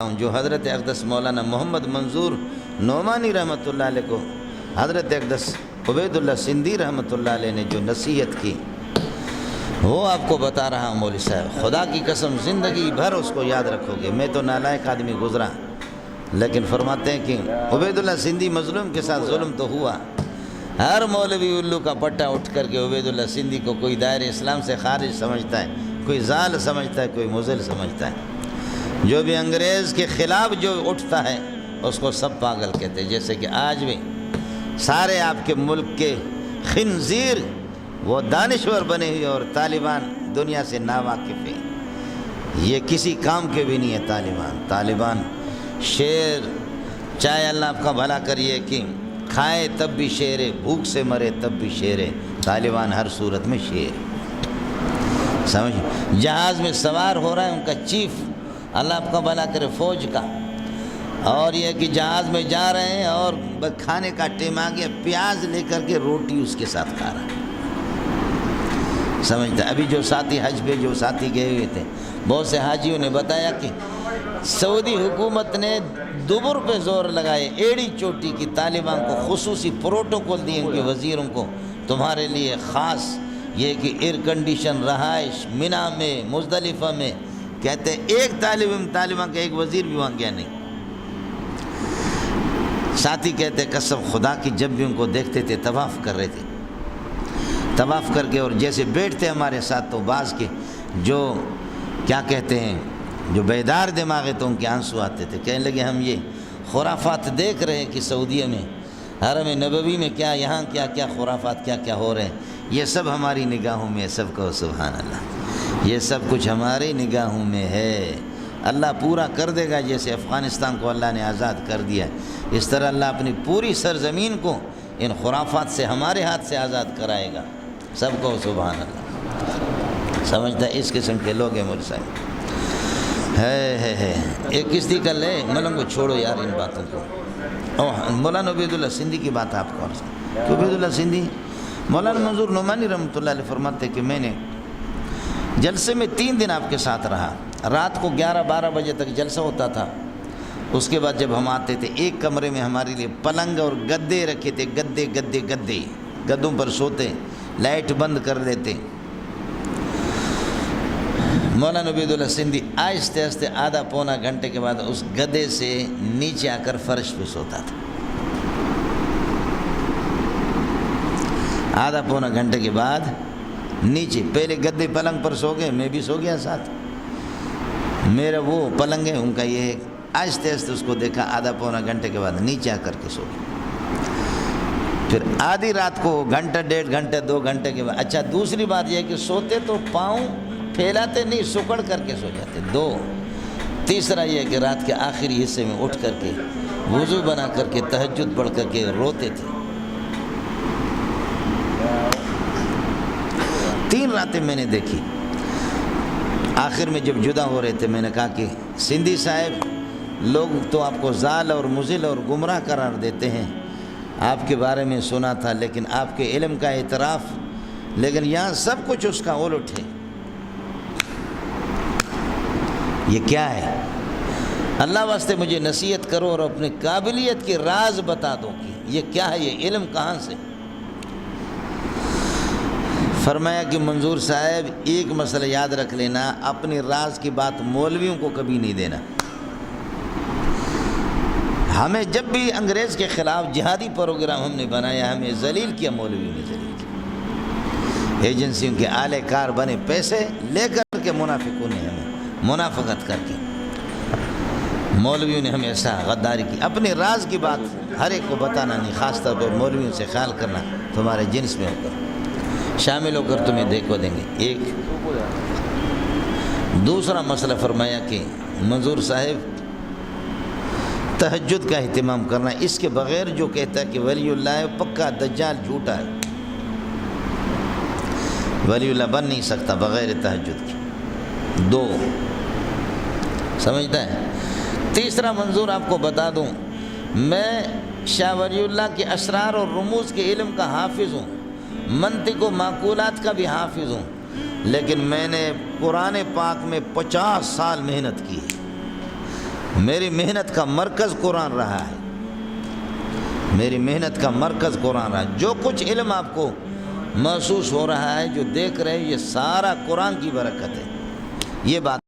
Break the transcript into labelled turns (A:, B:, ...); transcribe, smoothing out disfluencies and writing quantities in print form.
A: جو حضرت اقدس مولانا محمد منظور نعمانی رحمۃ اللہ علیہ کو حضرت اقدس عبید اللہ سندھی رحمۃ اللہ علیہ نے جو نصیحت کی وہ آپ کو بتا رہا ہوں مولوی صاحب، خدا کی قسم زندگی بھر اس کو یاد رکھو گے۔ میں تو نالائق آدمی گزرا، لیکن فرماتے ہیں کہ عبید اللہ سندھی مظلوم کے ساتھ ظلم تو ہوا۔ ہر مولوی الو کا پٹا اٹھ کر کے عبید اللہ سندھی کو کوئی دائرہ اسلام سے خارج سمجھتا ہے، کوئی ضال سمجھتا ہے، کوئی مضل سمجھتا ہے۔ جو بھی انگریز کے خلاف جو اٹھتا ہے اس کو سب پاگل کہتے ہیں، جیسے کہ آج بھی سارے آپ کے ملک کے خنزیر وہ دانشور بنے ہوئے اور طالبان دنیا سے ناواقف ہیں، یہ کسی کام کے بھی نہیں ہے۔ طالبان شیر، چاہے اللہ آپ کا بھلا کریے کہ کھائے تب بھی شیر ہے، بھوک سے مرے تب بھی شیر ہے۔ طالبان ہر صورت میں شیر سمجھ۔ جہاز میں سوار ہو رہا ہے ان کا چیف، اللہ آپ کا بھلا کرے، فوج کا، اور یہ کہ جہاز میں جا رہے ہیں اور کھانے کا ٹائم آ گیا، پیاز لے کر کے روٹی اس کے ساتھ کھا رہا ہے، سمجھتا۔ ابھی جو ساتھی حج پہ جو ساتھی گئے ہوئے تھے، بہت سے حاجیوں نے بتایا کہ سعودی حکومت نے دبر پہ زور لگائے، ایڑی چوٹی کی، طالبان کو خصوصی پروٹوکول دیے ان کے وزیروں کو، تمہارے لیے خاص یہ کہ ایئر کنڈیشن رہائش منی میں، مزدلفہ میں۔ کہتے ایک طالبان کا ایک وزیر بھی وہاں گیا نہیں۔ ساتھی کہتے قسم خدا کی جب بھی ان کو دیکھتے تھے طواف کر رہے تھے، طواف کر کے، اور جیسے بیٹھتے ہمارے ساتھ تو بعض کے جو کیا کہتے ہیں جو بیدار دماغ ہے تو ان کے آنسو آتے تھے، کہنے لگے ہم یہ خرافات دیکھ رہے ہیں کہ سعودیہ میں حرم نبوی میں کیا، یہاں کیا کیا خرافات کیا کیا ہو رہے ہیں، یہ سب ہماری نگاہوں میں، سب کو سبحان اللہ، یہ سب کچھ ہماری نگاہوں میں ہے۔ اللہ پورا کر دے گا، جیسے افغانستان کو اللہ نے آزاد کر دیا، اس طرح اللہ اپنی پوری سرزمین کو ان خرافات سے ہمارے ہاتھ سے آزاد کرائے گا، سب کو سبحان اللہ۔ سمجھتا ہے اس قسم کے لوگ ہیں مول صاحب ہے۔ ایک کشتی کر لے ملنگ کو چھوڑو یار ان باتوں کو۔ مولانا عبید اللہ سندھی کی بات آپ کو کہ عبید اللہ سندھی مولانا منظور نعمانی رحمۃ اللہ علیہ فرماتے کہ میں نے جلسے میں 3 دن آپ کے ساتھ رہا، رات کو 11-12 بجے تک جلسہ ہوتا تھا، اس کے بعد جب ہم آتے تھے ایک کمرے میں ہمارے لیے پلنگ اور گدے رکھے تھے، گدوں پر سوتے، لائٹ بند کر دیتے۔ مولانا عبید اللہ سندھی آہستہ آہستہ آدھا پونا گھنٹے کے بعد اس گدے سے نیچے آ کر فرش پہ سوتا تھا، آدھا پونا گھنٹے کے بعد نیچے، پہلے گدے پلنگ پر سو گئے، میں بھی سو گیا ساتھ، میرا وہ پلنگ ہے ان کا یہ ہے، آہستہ آہستہ اس کو دیکھا، آدھا پونا گھنٹے کے بعد نیچے آ کر کے سو گئے۔ پھر آدھی رات کو گھنٹہ 1.5 گھنٹے 2 گھنٹے کے بعد، اچھا دوسری بات یہ ہے کہ سوتے تو پاؤں پھیلاتے نہیں، سکڑ کر کے سو جاتے، 2۔ تیسرا یہ ہے کہ رات کے آخری حصے میں اٹھ کر کے وضو بنا کر کے تہجد پڑھ کر کے روتے تھے۔ 3 راتیں میں نے دیکھی۔ آخر میں جب جدا ہو رہے تھے میں نے کہا کہ سندھی صاحب، لوگ تو آپ کو ضال اور مضل اور گمراہ قرار دیتے ہیں، آپ کے بارے میں سنا تھا، لیکن آپ کے علم کا اعتراف، لیکن یہاں سب کچھ اس کا الٹ ہے۔ یہ کیا ہے؟ اللہ واسطے مجھے نصیحت کرو اور اپنی قابلیت کے راز بتا دو کہ یہ کیا ہے، یہ علم کہاں سے؟ فرمایا کہ منظور صاحب ایک مسئلہ یاد رکھ لینا، اپنی راز کی بات مولویوں کو کبھی نہیں دینا۔ ہمیں جب بھی انگریز کے خلاف جہادی پروگرام ہم نے بنایا، ہمیں ذلیل کیا، مولویوں نے ذلیل کیا، ایجنسیوں کے اعلی کار بنے، پیسے لے کر کے منافقوں نے ہمیں منافقت کر کے، مولویوں نے ہمیں ایسا غداری کی۔ اپنے راز کی بات ہر ایک کو بتانا نہیں، خاص طور پر مولویوں سے خیال کرنا، تمہارے جنس میں ہو کر شامل ہو کر تمہیں دیکھو دیں گے۔ ایک دوسرا مسئلہ فرمایا کہ منظور صاحب تہجد کا اہتمام کرنا، اس کے بغیر جو کہتا ہے کہ ولی اللہ ہے پکا دجال، جھوٹا ہے، ولی اللہ بن نہیں سکتا بغیر تہجد کی۔ 2 سمجھتا ہے۔ تیسرا منظور آپ کو بتا دوں، میں شاہ ولی اللہ کے اسرار اور رموز کے علم کا حافظ ہوں، منطق و معقولات کا بھی حافظ ہوں، لیکن میں نے قرآن پاک میں 50 سال محنت کی ہے، میری محنت کا مرکز قرآن رہا ہے، میری محنت کا مرکز قرآن رہا ہے۔ جو کچھ علم آپ کو محسوس ہو رہا ہے، جو دیکھ رہے ہیں، یہ سارا قرآن کی برکت ہے۔ یہ بات